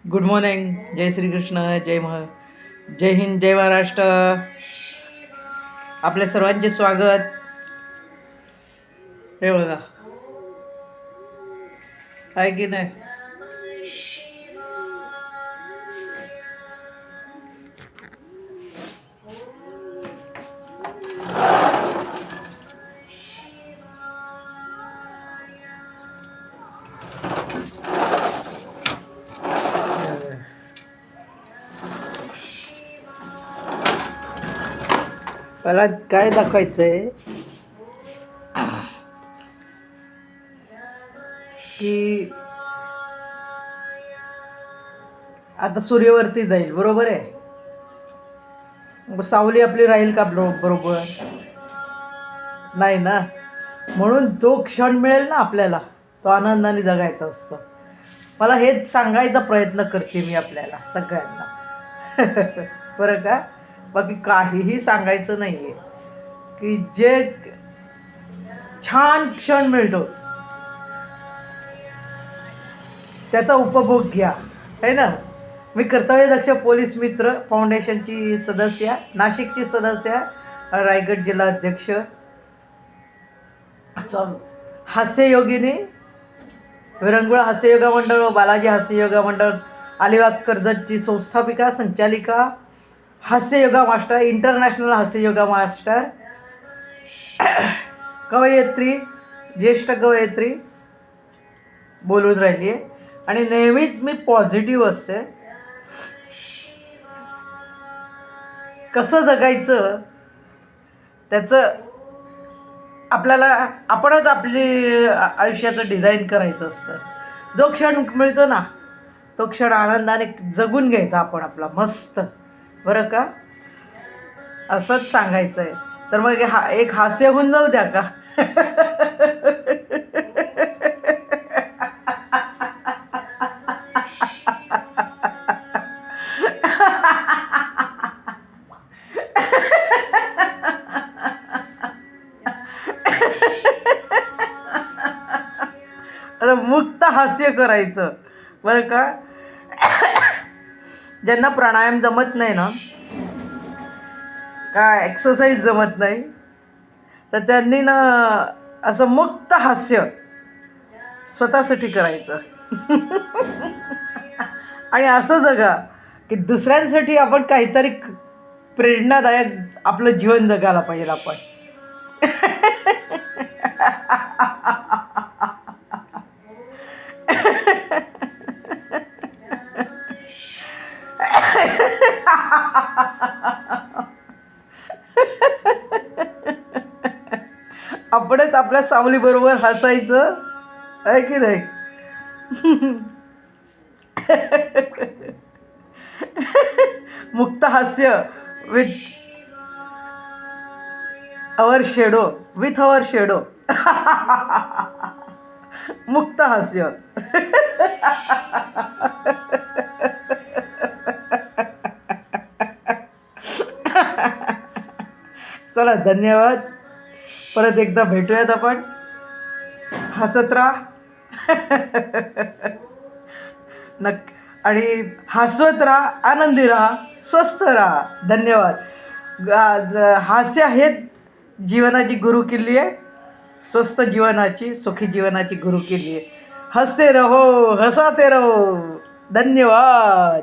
Good morning. जय श्रीकृष्ण. जय हिंद. जय महाराष्ट्र. आपल्या सर्वांचे स्वागत. हे बघा, आहे की नाही? मला काय दाखवायचंय की आता सूर्यवरती जाईल, बरोबर आहे? सावली आपली राहील का बरोबर? नाही ना. म्हणून जो क्षण मिळेल ना आपल्याला, तो आनंदाने जगायचा असतो. मला हेच सांगायचा प्रयत्न करते मी आपल्याला सगळ्यांना. बरं का? बाकी काहीही सांगायचं नाही आहे. की जे छान क्षण मिळतो त्याचा उपभोग घ्या, है ना? मी कर्तव्यदक्ष पोलीस मित्र फाउंडेशनची सदस्य, नाशिकची सदस्य, रायगड जिल्हा अध्यक्ष, हास्ययोगिनी, विरंगुळा हास्ययोगा मंडळ व बालाजी हास्ययोगा मंडळ, अलिबाग कर्जतची संस्थापिका, संचालिका, हास्ययोगा मास्टर, इंटरनॅशनल हास्ययोगा मास्टर, कवयित्री, ज्येष्ठ कवयित्री बोलून राहिली आहे. आणि नेहमीच मी पॉझिटिव्ह असते. कसं जगायचं त्याचं आपल्याला आपणच आपली आयुष्याचं डिझाईन करायचं असतं. जो क्षण मिळतो ना, तो क्षण आनंदाने जगून घ्यायचा आपण आपला मस्त. बरं का? असंच सांगायचं आहे. तर मग एक हास्य होऊन जाऊ द्या का? आता मुक्त हास्य करायचं, बरं का? ज्यांना प्राणायाम जमत नाही ना, काय एक्सरसाइज जमत नाही, तर त्यांनी ना असं मुक्त हास्य स्वतःसाठी करायचं. आणि असं जगा की दुसऱ्यांसाठी आपण काहीतरी प्रेरणादायक आपलं जीवन जगायला पाहिजे आपण. आपणच आपल्या सावलीबरोबर हसायचं, आहे की नाही? मुक्त हास्य विथ अवर शेडो, मुक्त हास्य. चला, धन्यवाद. परत एकदा भेटूयात आपण. हसत राहा. आणि हसवत राहा, आनंदी राहा, स्वस्थ राहा. धन्यवाद. हास्य हेच जीवनाची गुरु किल्ली आहे. स्वस्थ जीवनाची, सुखी जीवनाची गुरु किल्ली आहे. हसते रहो, हसाते रहो. धन्यवाद.